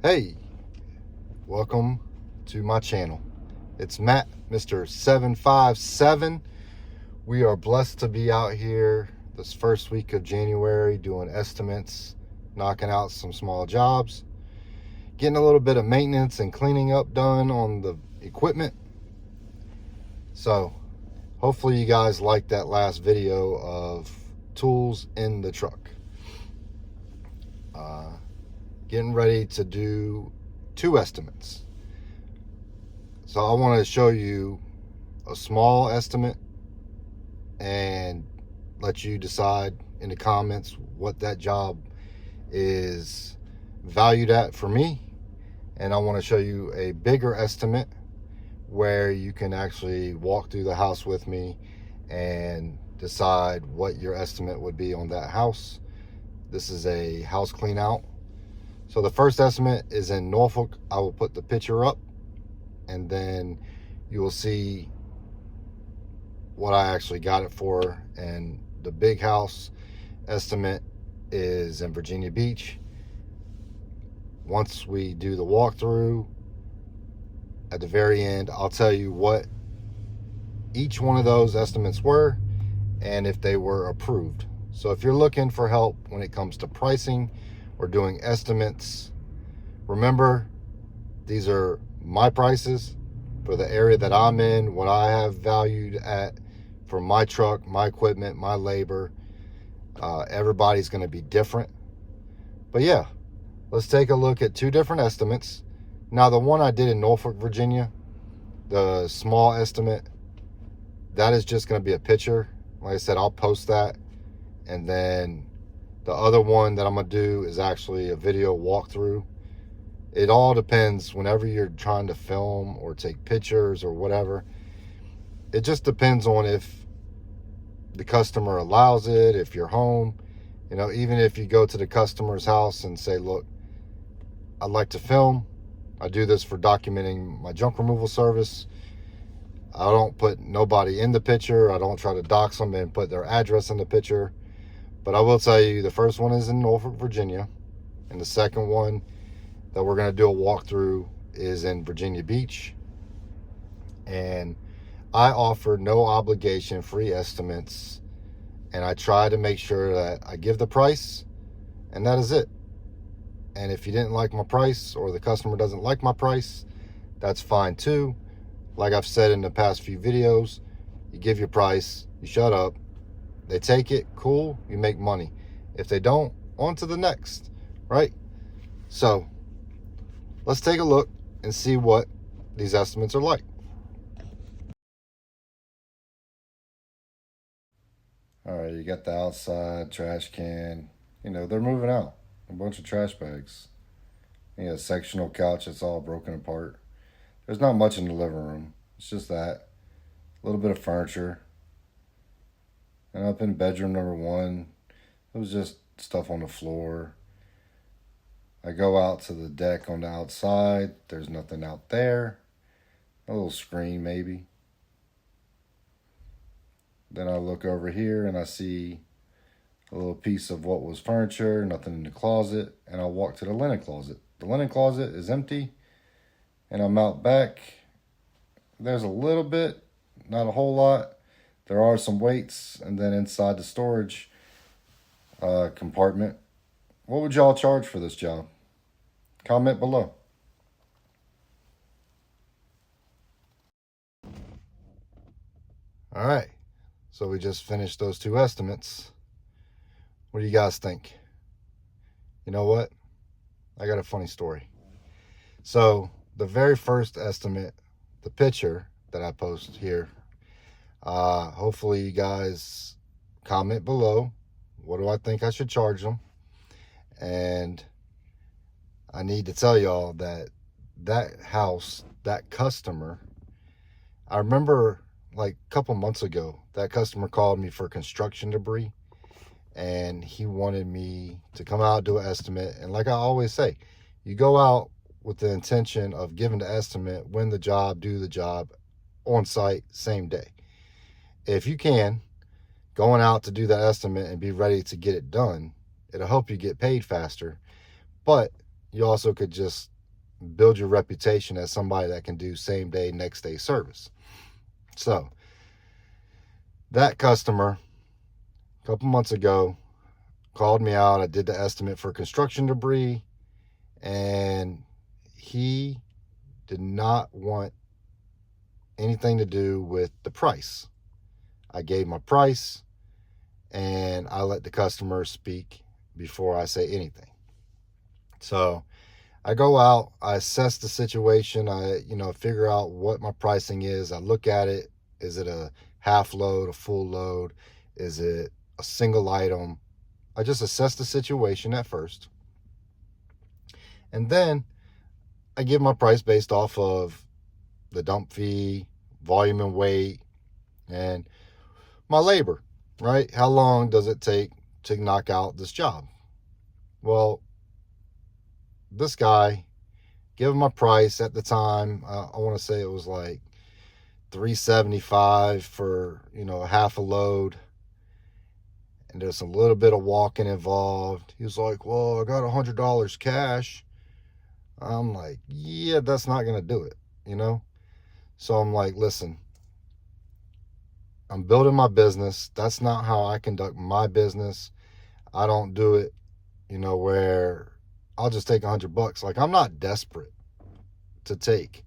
Hey, welcome to my channel. It's Matt, Mr. 757. We are blessed to be out here this first week of January doing estimates, knocking out some small jobs, getting a little bit of maintenance and cleaning up done on the equipment. So hopefully you guys liked that last video of tools in the truck. Getting ready to do 2 estimates. So I want to show you a small estimate and let you decide in the comments what that job is valued at for me. And I want to show you a bigger estimate where you can actually walk through the house with me and decide what your estimate would be on that house. This is a house clean out. So the first estimate is in Norfolk. I will put the picture up and then you will see what I actually got it for. And the big house estimate is in Virginia Beach. Once we do the walkthrough, at the very end, I'll tell you what each one of those estimates were and if they were approved. So if you're looking for help when it comes to pricing or doing estimates, remember, these are my prices for the area that I'm in, what I have valued at for my truck, my equipment, my labor. Everybody's going to be different. But yeah, let's take a look at 2 different estimates. Now, the one I did in Norfolk, Virginia, the small estimate, that is just going to be a picture. Like I said, I'll post that. And then the other one that I'm going to do is actually a video walkthrough. It all depends whenever you're trying to film or take pictures or whatever. It just depends on if the customer allows it, if you're home. You know, even if you go to the customer's house and say, look, I'd like to film. I do this for documenting my junk removal service. I don't put nobody in the picture. I don't try to dox them and put their address in the picture. But I will tell you, the first one is in Norfolk, Virginia. And the second one that we're going to do a walkthrough is in Virginia Beach. And I offer no obligation free estimates. And I try to make sure that I give the price, and that is it. And if you didn't like my price or the customer doesn't like my price, that's fine too. Like I've said in the past few videos, you give your price, you shut up. They take it, cool, you make money. If they don't, on to the next, right? So let's take a look and see what these estimates are like. All right, you got the outside trash can. You know, they're moving out. A bunch of trash bags. You know, sectional couch that's all broken apart. There's not much in the living room. It's just that. A little bit of furniture. And up in bedroom number 1, it was just stuff on the floor. I go out to the deck on the outside. There's nothing out there. A little screen maybe. Then I look over here and I see a little piece of what was furniture, nothing in the closet, and I walk to the linen closet. The linen closet is empty, and I'm out back. There's a little bit, not a whole lot. There are some weights, and then inside the storage compartment. What would y'all charge for this job? Comment below. All right, so we just finished those 2 estimates. What do you guys think? You know what? I got a funny story. So the very first estimate, the picture that I post here, hopefully you guys comment below. What do I think I should charge them? And I need to tell y'all that that house, that customer, I remember like a couple months ago, that customer called me for construction debris. And he wanted me to come out, do an estimate. And like I always say, you go out with the intention of giving the estimate, win the job, do the job on site, same day. If you can, going out to do that estimate and be ready to get it done, it'll help you get paid faster. But you also could just build your reputation as somebody that can do same day, next day service. So that customer a couple months ago called me out. I did the estimate for construction debris, and he did not want anything to do with the price. I gave my price, and I let the customer speak before I say anything. So I go out, I assess the situation, I figure out what my pricing is. I look at it. Is it a half load, a full load? Is it a single item? I just assess the situation at first. And then I give my price based off of the dump fee, volume and weight, and my labor, right? How long does it take to knock out this job? Well, this guy, give him my price at the time. I want to say it was like $375 for, half a load. And there's a little bit of walking involved. He was like, well, I got $100 cash. I'm like, yeah, that's not going to do it, So I'm like, listen, I'm building my business. That's not how I conduct my business. I don't do it, where I'll just take $100. Like, I'm not desperate to take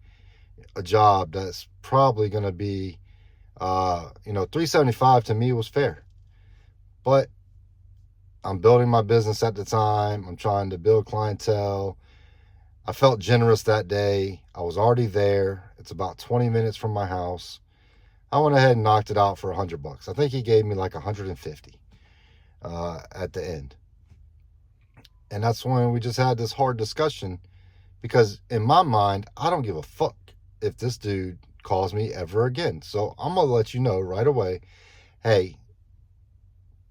a job that's probably going to be, $375 to me was fair. But I'm building my business at the time. I'm trying to build clientele. I felt generous that day. I was already there. It's about 20 minutes from my house. I went ahead and knocked it out for $100. I think he gave me like 150 at the end. And that's when we just had this hard discussion, because in my mind, I don't give a fuck if this dude calls me ever again. So I'm going to let you know right away, hey,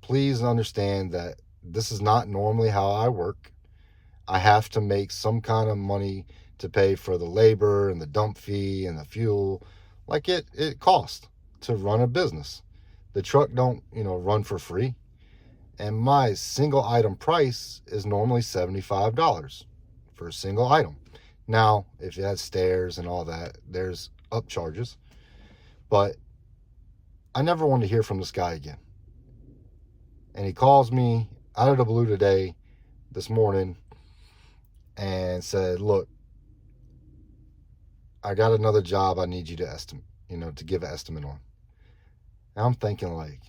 please understand that this is not normally how I work. I have to make some kind of money to pay for the labor and the dump fee and the fuel. Like it costs to run a business. The truck don't, run for free. And my single item price is normally $75 for a single item. Now, if it has stairs and all that, there's up charges. But I never wanted to hear from this guy again. And he calls me out of the blue this morning, and said, look, I got another job I need you to estimate, to give an estimate on. And I'm thinking like,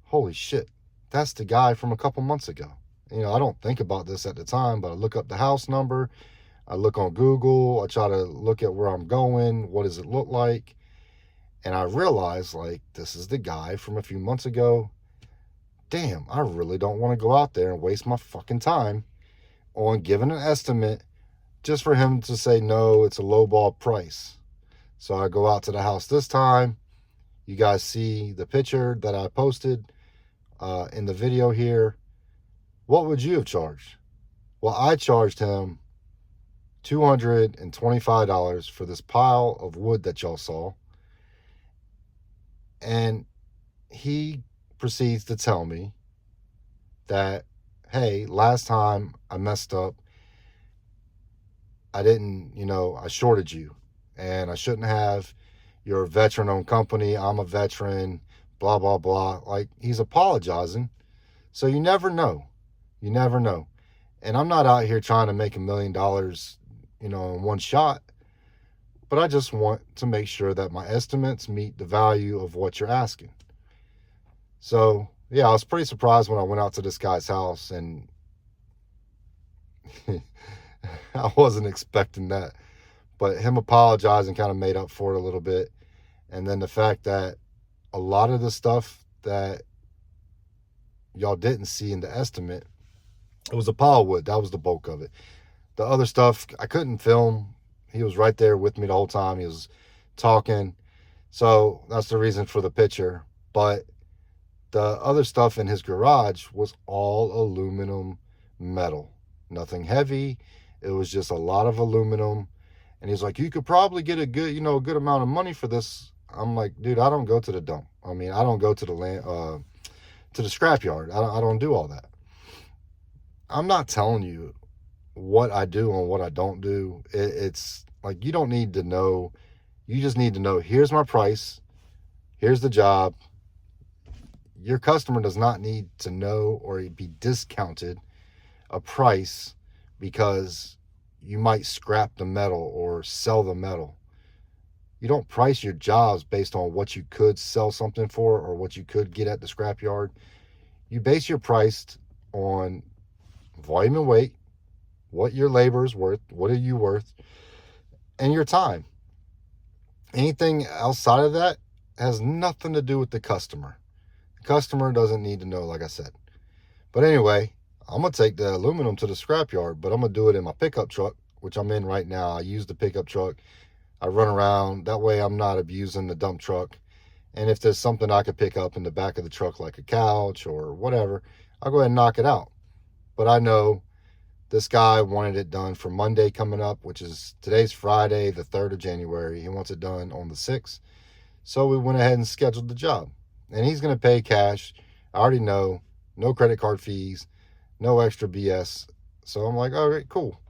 holy shit, that's the guy from a couple months ago. I don't think about this at the time, but I look up the house number. I look on Google. I try to look at where I'm going. What does it look like? And I realize, like, this is the guy from a few months ago. Damn, I really don't want to go out there and waste my fucking time on giving an estimate just for him to say, no, it's a lowball price. So I go out to the house this time. You guys see the picture that I posted in the video here. What would you have charged? Well, I charged him $225 for this pile of wood that y'all saw. And he proceeds to tell me that, hey, last time I messed up, I didn't, I shorted you, and I shouldn't have. You're a veteran-owned company. I'm a veteran, blah, blah, blah. Like, he's apologizing. So you never know. You never know. And I'm not out here trying to make $1 million, in one shot. But I just want to make sure that my estimates meet the value of what you're asking. So, yeah, I was pretty surprised when I went out to this guy's house, and I wasn't expecting that. But him apologizing kind of made up for it a little bit. And then the fact that a lot of the stuff that y'all didn't see in the estimate, it was a pile of wood. That was the bulk of it. The other stuff I couldn't film. He was right there with me the whole time. He was talking. So that's the reason for the picture. But the other stuff in his garage was all aluminum metal. Nothing heavy. It was just a lot of aluminum. And he's like, you could probably get a good, a good amount of money for this. I'm like, dude, I don't go to the dump. I mean, I don't go to the land, to the scrapyard. I don't do all that. I'm not telling you what I do and what I don't do. It's like, you don't need to know. You just need to know, here's my price, here's the job. Your customer does not need to know or be discounted a price because you might scrap the metal or sell the metal. You don't price your jobs based on what you could sell something for or what you could get at the scrapyard. You base your price on volume and weight, what your labor is worth, what are you worth, and your time. Anything outside of that has nothing to do with the customer. The customer doesn't need to know, like I said. But anyway, I'm going to take the aluminum to the scrapyard, but I'm going to do it in my pickup truck, which I'm in right now. I use the pickup truck. I run around. That way I'm not abusing the dump truck. And if there's something I could pick up in the back of the truck, like a couch or whatever, I'll go ahead and knock it out. But I know this guy wanted it done for Monday coming up, which is today's Friday, the 3rd of January. He wants it done on the 6th. So we went ahead and scheduled the job. And he's going to pay cash. I already know. No credit card fees. No extra BS. So I'm like, all right, cool.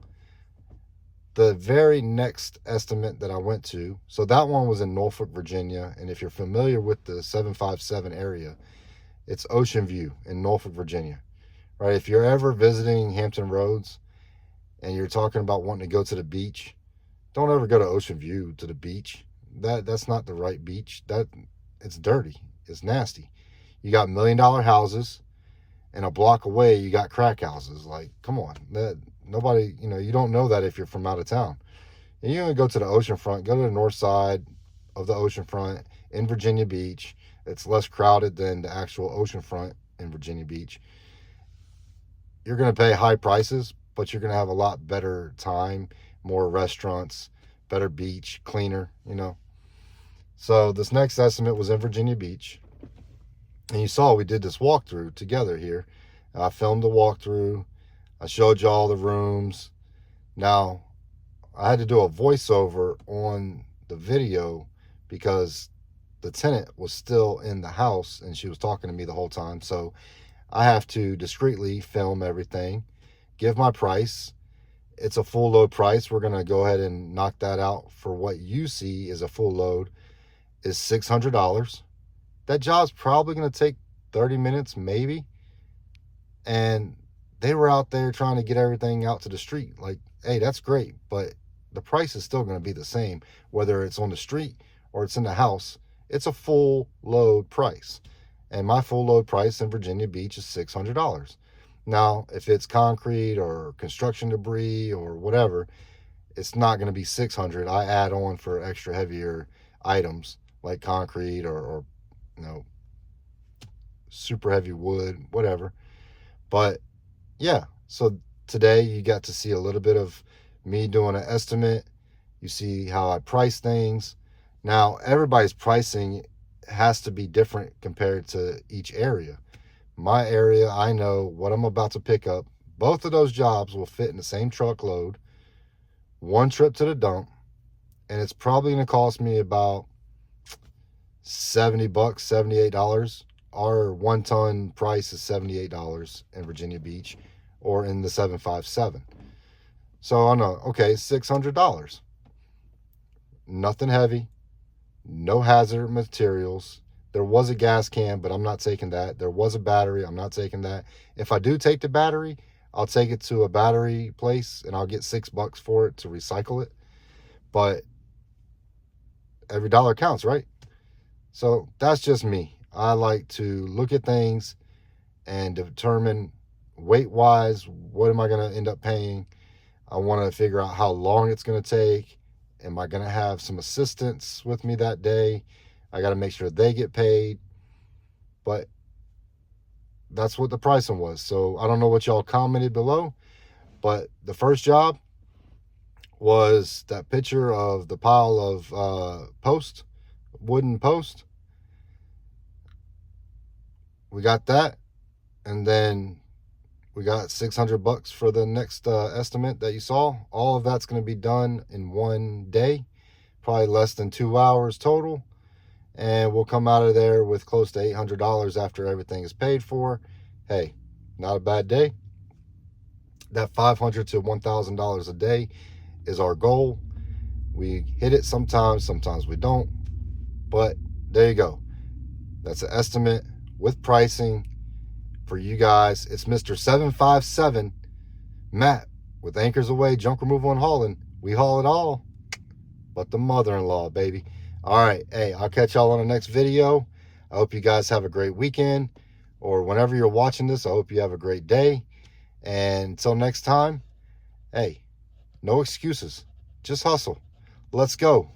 The very next estimate that I went to, so that one was in Norfolk, Virginia. And if you're familiar with the 757 area, it's Ocean View in Norfolk, Virginia. Right? If you're ever visiting Hampton Roads and you're talking about wanting to go to the beach, don't ever go to Ocean View to the beach. That's not the right beach. It's dirty. It's nasty. You got $1 million houses, and a block away you got crack houses. Like, come on. Nobody, you don't know that if you're from out of town. And you're going to go to the oceanfront, go to the north side of the oceanfront in Virginia Beach. It's less crowded than the actual oceanfront in Virginia Beach. You're going to pay high prices, but you're going to have a lot better time, more restaurants, better beach, cleaner, So this next estimate was in Virginia Beach. And you saw we did this walkthrough together here. I filmed the walkthrough. I showed you all the rooms. Now, I had to do a voiceover on the video because the tenant was still in the house and she was talking to me the whole time. So I have to discreetly film everything, give my price. It's a full load price. We're going to go ahead and knock that out for what you see is a full load is $600. That job's probably going to take 30 minutes, maybe. And they were out there trying to get everything out to the street. Like, hey, that's great, but the price is still going to be the same, whether it's on the street or it's in the house. It's a full load price. And my full load price in Virginia Beach is $600. Now, if it's concrete or construction debris or whatever, it's not going to be $600. I add on for extra heavier items like concrete or super heavy wood, whatever. But yeah, so today you got to see a little bit of me doing an estimate. You see how I price things. Now, everybody's pricing has to be different compared to each area. My area, I know what I'm about to pick up. Both of those jobs will fit in the same truckload, one trip to the dump, and it's probably going to cost me about $70, $78. Our 1 ton price is $78 in Virginia Beach or in the 757. So I know, okay, $600. Nothing heavy, no hazard materials. There was a gas can, but I'm not taking that. There was a battery. I'm not taking that. If I do take the battery, I'll take it to a battery place and I'll get $6 for it to recycle it. But every dollar counts, right? So that's just me. I like to look at things and determine weight-wise, what am I going to end up paying? I want to figure out how long it's going to take. Am I going to have some assistants with me that day? I got to make sure they get paid. But that's what the pricing was. So I don't know what y'all commented below, but the first job was that picture of the pile of wooden post. We got that, and then we got $600 for the next estimate that you saw. All of that's going to be done in one day, probably less than 2 hours total, and we'll come out of there with close to $800 after everything is paid for. Hey, not a bad day. That $500 to $1,000 a day is our goal. We hit it sometimes we don't. But there you go. That's an estimate with pricing for you guys. It's Mr. 757 Matt with Anchors Away Junk Removal and Hauling. We haul it all but the mother-in-law, baby. All right. Hey, I'll catch y'all on the next video. I hope you guys have a great weekend, or whenever you're watching this, I hope you have a great day. And until next time, hey, no excuses. Just hustle. Let's go.